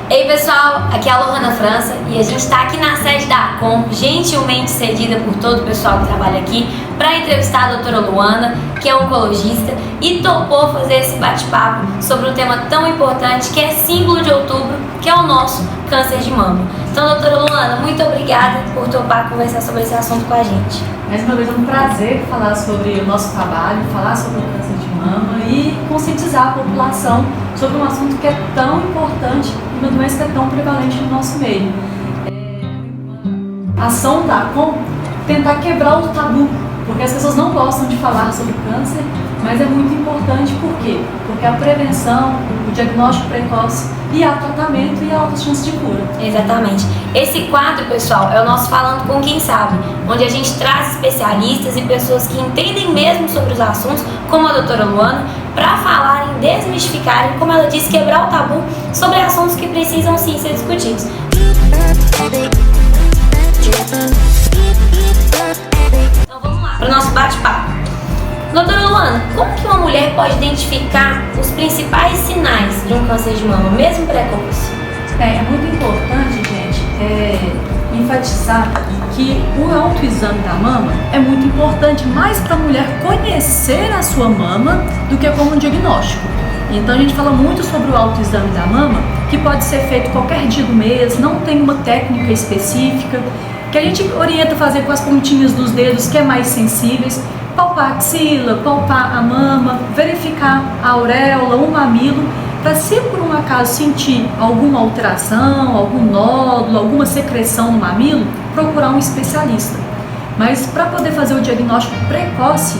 Ei pessoal, aqui é a Lohana França e a gente está aqui na sede da ACOM, gentilmente cedida por todo o pessoal que trabalha aqui, para entrevistar a doutora Luana, que é oncologista, e topou fazer esse bate-papo sobre um tema tão importante que é símbolo de outubro, que é o nosso câncer de mama. Então, doutora Luana, muito obrigada por topar conversar sobre esse assunto com a gente. Mais uma vez é um prazer falar sobre o nosso trabalho, falar sobre o câncer de mama e conscientizar a população sobre um assunto que é tão importante e uma doença que é tão prevalente no nosso meio. A ação da ACOM tentar quebrar o tabu, porque as pessoas não gostam de falar sobre câncer, mas é muito importante. Por quê? Porque a prevenção, o diagnóstico precoce e há tratamento e há altas chances de cura. Exatamente. Esse quadro, pessoal, é o nosso Falando com Quem Sabe, onde a gente traz especialistas e pessoas que entendem mesmo sobre os assuntos, como a doutora Luana, para falarem, desmistificarem, como ela disse, quebrar o tabu sobre assuntos que precisam sim ser discutidos. Então vamos lá para o nosso bate-papo. Doutora Luana, como que uma mulher pode identificar os principais sinais de um câncer de mama, mesmo precoce? É muito importante, gente, enfatizar que o autoexame da mama é muito importante mais para a mulher conhecer a sua mama do que como um diagnóstico. Então a gente fala muito sobre o autoexame da mama, que pode ser feito qualquer dia do mês, não tem uma técnica específica, que a gente orienta a fazer com as pontinhas dos dedos, que é mais sensíveis, palpar a axila, palpar a mama, verificar a auréola, o mamilo, para se por um acaso sentir alguma alteração, algum nódulo, alguma secreção no mamilo, procurar um especialista. Mas para poder fazer o diagnóstico precoce,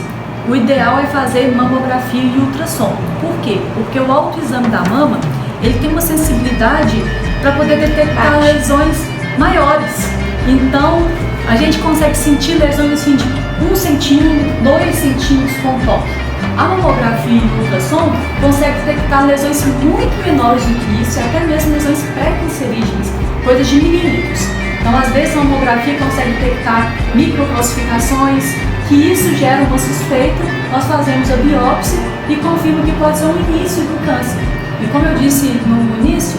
o ideal é fazer mamografia e ultrassom. Por quê? Porque o autoexame da mama, ele tem uma sensibilidade para poder detectar lesões maiores. Então, a gente consegue sentir lesões assim de 1 centímetro, 2 centímetros com toque. A mamografia e o ultrassom consegue detectar lesões muito menores do que isso, até mesmo lesões pré-cancerígenas, coisas de milímetros. Então, às vezes, a mamografia consegue detectar microcalcificações, que isso gera uma suspeita, nós fazemos a biópsia e confirma que pode ser o início do câncer. E como eu disse no início,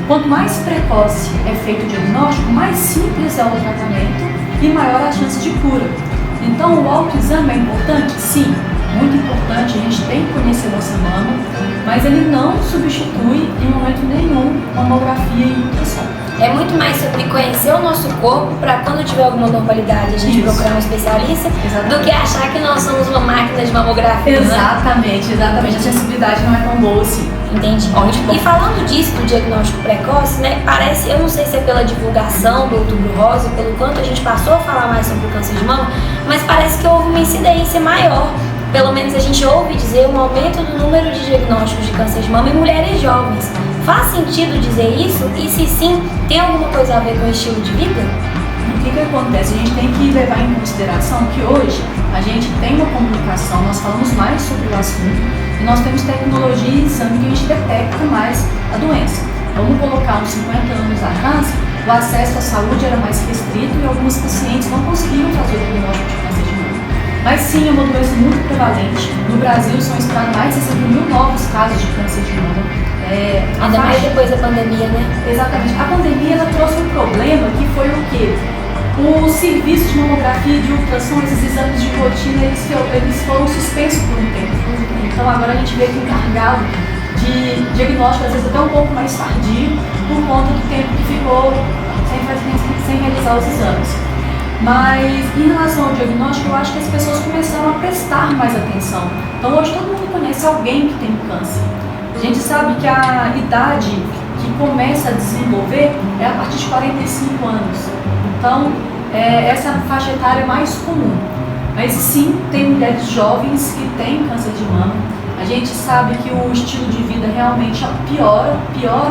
quanto mais precoce é feito o diagnóstico, mais simples é o tratamento e maior a chance de cura. Então, o autoexame é importante? Sim, muito importante, a gente tem que conhecer nossa mama, mas ele não substitui em momento nenhum mamografia e ultrassom. É muito mais sobre conhecer o nosso corpo para quando tiver alguma normalidade a gente procurar um especialista. Exatamente. Do que achar que nós somos uma máquina de mamografia. Exatamente, exatamente. A sensibilidade não é tão boa assim. Entendi. Ótimo. E falando disso, do diagnóstico precoce, né, parece, eu não sei se é pela divulgação do Outubro Rosa, pelo quanto a gente passou a falar mais sobre o câncer de mama, mas parece que houve uma incidência maior. Pelo menos a gente ouve dizer um aumento do número de diagnósticos de câncer de mama em mulheres jovens. Faz sentido dizer isso? E se sim, tem alguma coisa a ver com o estilo de vida? O que acontece? A gente tem que levar em consideração que hoje a gente tem uma comunicação, nós falamos mais sobre o assunto e nós temos tecnologia e exame que a gente detecta mais a doença. Vamos colocar uns 50 anos atrás, o acesso à saúde era mais restrito e alguns pacientes não conseguiam fazer o diagnóstico de câncer de mama. Mas sim, é uma doença muito prevalente. No Brasil são esperados mais de 60 mil novos casos de câncer de mama. Ainda mais depois da pandemia, né? Exatamente. A pandemia ela trouxe um problema que foi o quê? O serviço de mamografia e de ultrassom, esses exames de rotina, eles foram suspensos por um tempo. Então agora a gente vê que um gargalo de diagnóstico, às vezes até um pouco mais tardio, por conta do tempo que ficou sem realizar os exames. Mas em relação ao diagnóstico, eu acho que as pessoas começaram a prestar mais atenção. Então hoje todo mundo conhece alguém que tem câncer. A gente sabe que a idade que começa a desenvolver é a partir de 45 anos. Então, essa faixa etária mais comum. Mas sim, tem mulheres jovens que têm câncer de mama. A gente sabe que o estilo de vida realmente piora,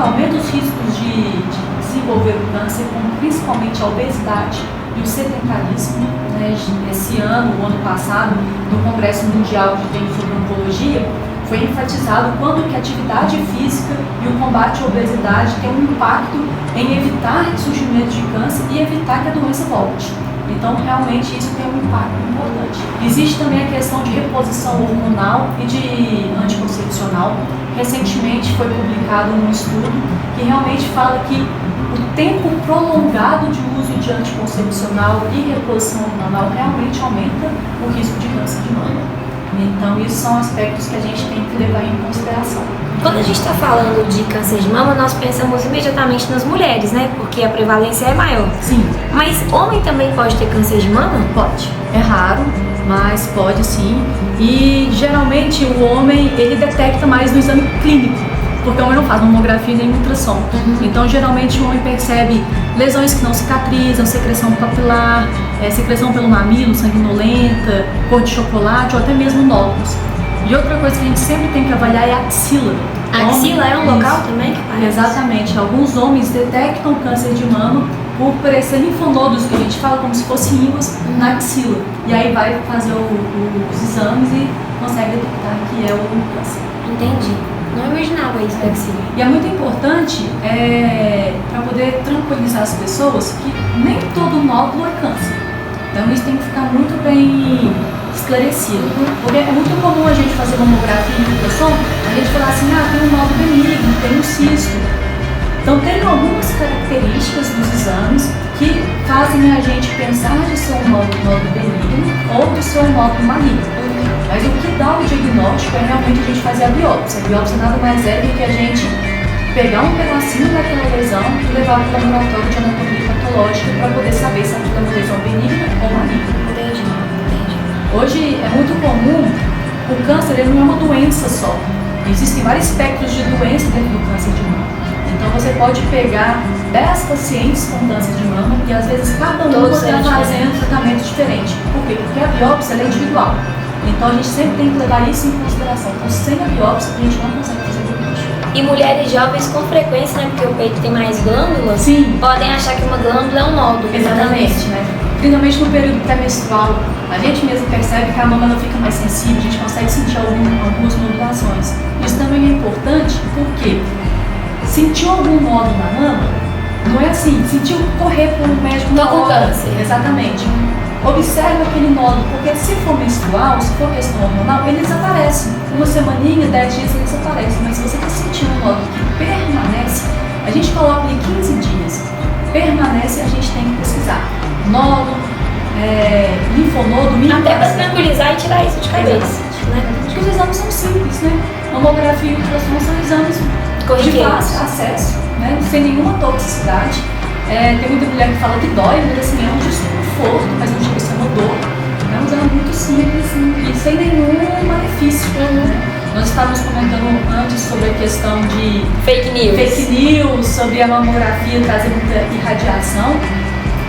aumenta os riscos de desenvolver o câncer, como principalmente a obesidade e o sedentarismo. Esse ano, o ano passado, no Congresso Mundial que tem sobre Oncologia, foi enfatizado quando que a atividade física e o combate à obesidade tem um impacto em evitar o surgimento de câncer e evitar que a doença volte. Então, realmente, isso tem um impacto importante. Existe também a questão de reposição hormonal e de anticoncepcional. Recentemente foi publicado um estudo que realmente fala que o tempo prolongado de uso de anticoncepcional e reposição hormonal realmente aumenta o risco de câncer de mama. Então, isso são aspectos que a gente tem que levar em consideração. Quando a gente está falando de câncer de mama, nós pensamos imediatamente nas mulheres, né? Porque a prevalência é maior. Sim. Mas homem também pode ter câncer de mama? Pode. É raro, mas pode sim. E geralmente o homem, ele detecta mais no exame clínico, porque o homem não faz mamografia nem ultrassom. Então, geralmente o homem percebe lesões que não cicatrizam, secreção papilar, secreção pelo mamilo, sanguinolenta, cor de chocolate ou até mesmo nódulos. E outra coisa que a gente sempre tem que avaliar é a axila. A axila é um local também que parece? Exatamente. Alguns homens detectam câncer de mama por parecer linfonodos, que a gente fala como se fossem ímãs na axila. E aí vai fazer os exames e consegue detectar que é o câncer. Entendi. Não imaginava isso da axila. E é muito importante para poder tranquilizar as pessoas que nem todo nódulo é câncer. Então isso tem que ficar muito bem esclarecido. Porque é muito comum a gente fazer mamografia e ultrassom, a gente falar assim, tem um nódulo benigno, tem um cisto. Então tem algumas características dos exames que fazem a gente pensar de ser um nódulo benigno ou de ser um nódulo maligno. Mas o que dá o diagnóstico é realmente a gente fazer a biópsia. A biópsia nada mais é do que a gente pegar um pedacinho daquela lesão e levar para o laboratório de anatomia patológica para poder saber se aquilo é uma lesão benigna ou maligna. Entendi. Hoje é muito comum, o câncer ele não é uma doença só. Existem vários espectros de doença dentro do câncer de mama. Então você pode pegar 10 pacientes com câncer de mama e às vezes cada um está fazendo um tratamento diferente. Por quê? Porque a biópsia ela é individual. Então a gente sempre tem que levar isso em consideração. Então sem a biópsia a gente não consegue fazer o diagnóstico. E mulheres jovens com frequência, né? Porque o peito tem mais glândulas, sim, podem achar que uma glândula é um nódulo. Exatamente, né? Principalmente no período pré-menstrual, a gente mesmo percebe que a mama não fica mais sensível, a gente consegue sentir algumas nodulações. Isso também é importante porque sentiu algum nódulo na mama, não é assim, sentiu correr para o médico na hora. Exatamente. Observe aquele nódulo, porque se for menstrual, se for questão hormonal, ele desaparece. Uma semaninha, 10 dias ele desaparece. Mas se você está sentindo um nódulo que permanece, a gente coloca em 15 dias. Permanece, a gente tem que pesquisar. Nódulo, linfonodo, até para tranquilizar e tirar isso de cabeça. Né? Porque os exames são simples, né? Mamografia e ultrassom são exames de fácil acesso, né? Sem nenhuma toxicidade. Tem muita mulher que fala que dói, mas assim, é um desconforto, mas não chega a ser uma dor. É um exame muito simples e sem nenhum malefício. Nós estávamos comentando antes sobre a questão de fake news, sobre a mamografia trazer muita irradiação.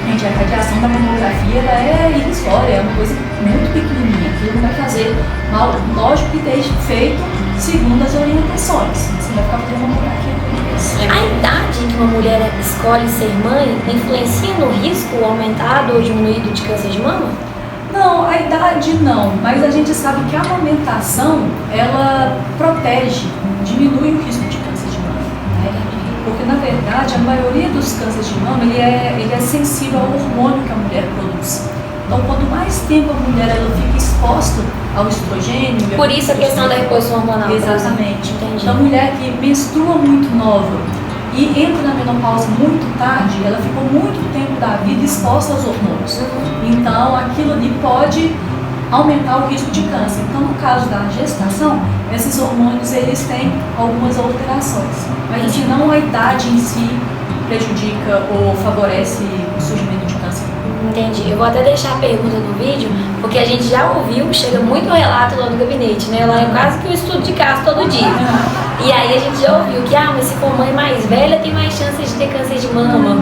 Gente, a radiação da mamografia ela é irrisória, é uma coisa muito pequenininha, aquilo não vai fazer mal, lógico que desde feito segundo as orientações. Você vai ficar fazendo mamografia toda vez. A idade em que uma mulher escolhe ser mãe influencia no risco aumentado ou diminuído de câncer de mama? Não, a idade não, mas a gente sabe que a amamentação, ela protege, diminui o risco de câncer de mama, né? Porque na verdade a maioria dos cânceres de mama, ele é sensível ao hormônio que a mulher produz. Então quanto mais tempo a mulher ela fica exposta ao estrogênio... Por isso a questão da reposição hormonal. Exatamente. Entendi. Então a mulher que menstrua muito nova e entra na menopausa muito tarde, ela ficou muito tempo da vida exposta aos hormônios. Então aquilo ali pode aumentar o risco de câncer. Então no caso da gestação, esses hormônios eles têm algumas alterações. Mas assim, não a idade em si prejudica ou favorece o surgimento de câncer. Entendi. Eu vou até deixar a pergunta no vídeo, porque a gente já ouviu, chega muito relato lá no gabinete, né? Lá é quase que um estudo de caso todo dia. E aí a gente já ouviu que, mas se for mãe mais velha, tem mais chances de ter câncer de mama.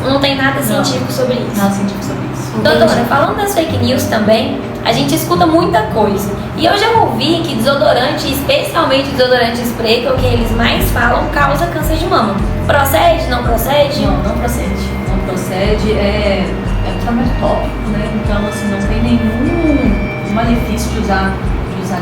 Não tem nada científico sobre isso. Nada científico sobre isso. Doutora, falando das fake news também, a gente escuta muita coisa. E eu já ouvi que desodorante, especialmente desodorante spray, que é o que eles mais falam, causa câncer de mama. Procede? Não procede? Não procede. Não procede. É um tratamento tópico, né? Então, assim, não tem nenhum malefício de usar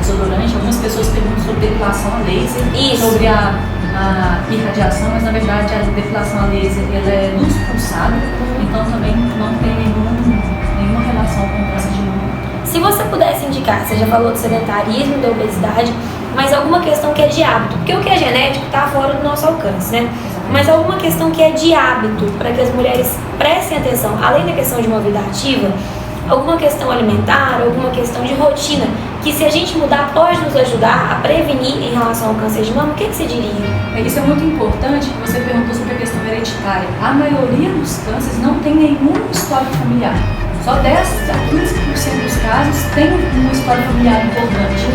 desodorante. Algumas pessoas perguntam sobre depilação a laser, isso. sobre a a irradiação, mas na verdade a depilação a laser ela é luz pulsada, então também não tem nenhuma relação com câncer de mama. Se você pudesse indicar, você já falou do sedentarismo, da obesidade, mas alguma questão que é de hábito, porque o que é genético está fora do nosso alcance, né? Mas alguma questão que é de hábito, para que as mulheres prestem atenção, além da questão de uma vida ativa, alguma questão alimentar, alguma questão de rotina, que se a gente mudar pode nos ajudar a prevenir em relação ao câncer de mama, o que você diria? Isso é muito importante, que você perguntou sobre a questão hereditária. A maioria dos cânceres não tem nenhum histórico familiar. Só 10 a 15% dos casos tem uma história familiar importante.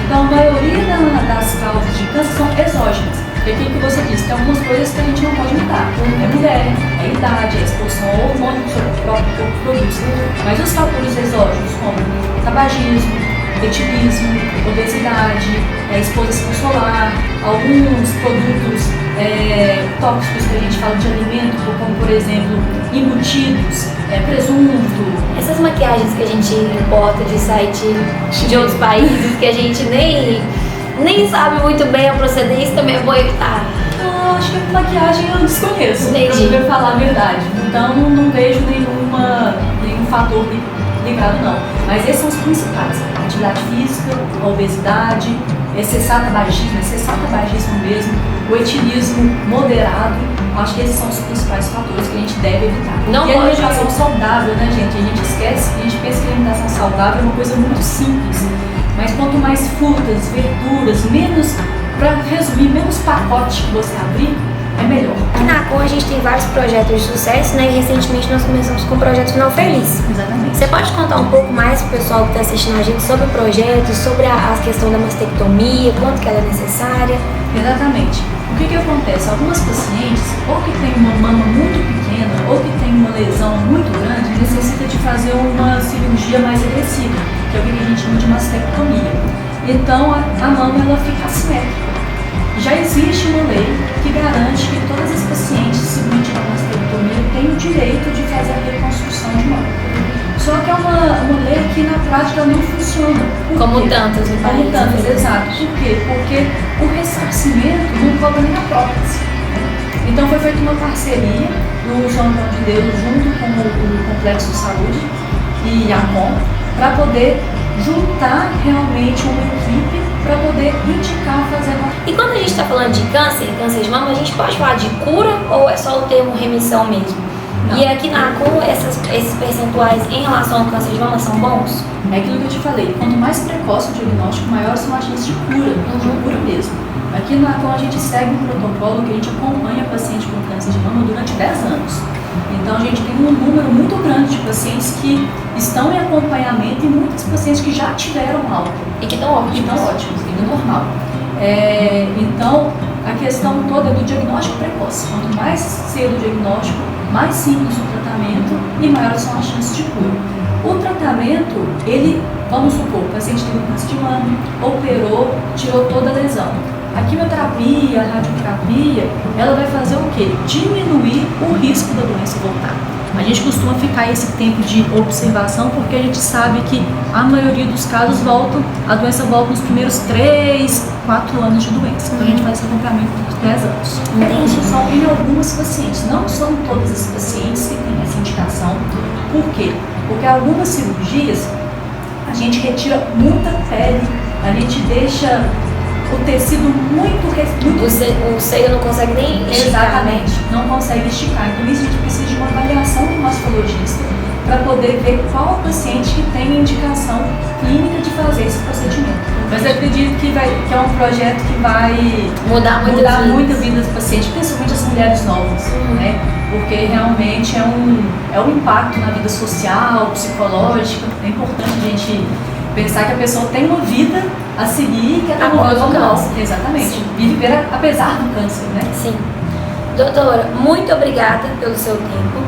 Então, a maioria das causas de câncer são exógenas. E aquilo que você disse, tem algumas coisas que a gente não pode mudar. É mulher, é a idade, a exposição ao hormônio que o seu próprio corpo produz. Mas os fatores exógenos, como tabagismo, etilismo, obesidade, exposição solar, alguns produtos tóxicos que a gente fala de alimento, como por exemplo embutidos, presunto. Essas maquiagens que a gente importa de site de outros países que a gente nem sabe muito bem a procedência, também é bom evitar. Acho que a maquiagem eu desconheço, Entendi. pra falar a verdade. Então não vejo nenhum fator ligado não. Mas esses são os principais: a atividade física, a obesidade, excessar tabagismo mesmo, o etilismo moderado. Acho que esses são os principais fatores que a gente deve evitar. Não e a pode alimentação saudável, né, gente? A gente esquece, a gente pensa que a alimentação saudável é uma coisa muito simples. Mas quanto mais frutas, verduras, menos, para resumir, menos pacote que você abrir, é melhor. Aqui na CON a gente tem vários projetos de sucesso, né? E recentemente nós começamos com o projeto Final Feliz. Exatamente. Você pode contar um pouco mais pro pessoal que está assistindo a gente sobre o projeto, sobre a questão da mastectomia, quanto que ela é necessária? Exatamente. O que acontece? Algumas pacientes, ou que tem uma mama muito pequena, ou que tem uma lesão muito grande, necessita de fazer uma cirurgia mais agressiva, que é o que a gente chama de mastectomia. Então a mama ela fica assimétrica. Já existe uma lei que garante que todas as pacientes submetidas à mastectomia têm o direito de fazer a reconstrução de mama. Só que é uma lei que na prática não funciona. Como tantas no país. Como tantas, exato. Por quê? Porque o ressarcimento não cobre nem a prótese. Então foi feita uma parceria do João Antônio de Deus junto com o Complexo de Saúde e a CON para poder juntar realmente uma equipe para poder indicar fazer uma... E quando a gente está falando de câncer de mama, a gente pode falar de cura ou é só o termo remissão mesmo? Não. E aqui na CON, esses percentuais em relação ao câncer de mama são bons? É aquilo que eu te falei, quanto mais precoce o diagnóstico, maiores são as chances de cura mesmo. Aqui na CON a gente segue um protocolo que a gente acompanha paciente com câncer de mama durante 10 anos. Então a gente tem um número muito grande de pacientes que estão em acompanhamento e muitos pacientes que já tiveram alta. E que estão ótimos. E no normal. Então a questão toda é do diagnóstico precoce. Quanto mais cedo o diagnóstico, mais simples o tratamento e maiores são as chances de cura. O tratamento, vamos supor, o paciente teve câncer de mama, operou, tirou toda a lesão. A quimioterapia, a radioterapia, ela vai fazer o quê? Diminuir o risco da doença voltar. A gente costuma ficar esse tempo de observação porque a gente sabe que a maioria dos casos a doença volta nos primeiros 3, 4 anos de doença. Então a gente faz esse acompanhamento por 10 anos. Entendi. Só em algumas pacientes, não são todas as pacientes que têm essa indicação. Por quê? Porque algumas cirurgias a gente retira muita pele, a gente deixa o tecido muito... O seio não consegue nem esticar. Exatamente, não consegue esticar. Então isso a gente precisa de uma avaliação do mastologista para poder ver qual paciente que tem a indicação clínica de fazer esse procedimento. Mas eu acredito que é um projeto que vai mudar muito a vida dos pacientes, principalmente as mulheres novas, né? Porque realmente é um impacto na vida social, psicológica. É importante a gente pensar que a pessoa tem uma vida a seguir, que é após o câncer. Exatamente. Sim. E viver apesar do câncer, né? Sim. Doutora, muito obrigada pelo seu tempo.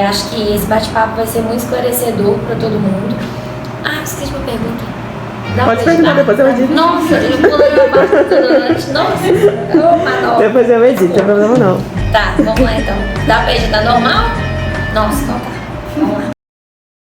Acho que esse bate-papo vai ser muito esclarecedor para todo mundo. Esqueci de uma pergunta. Pode perguntar, depois eu edito. Nossa, eu pulei uma parte antes. Nossa, depois eu edito, não tem problema não. Tá, vamos lá então. Dá pra editar normal? Nossa, então tá. Vamos lá.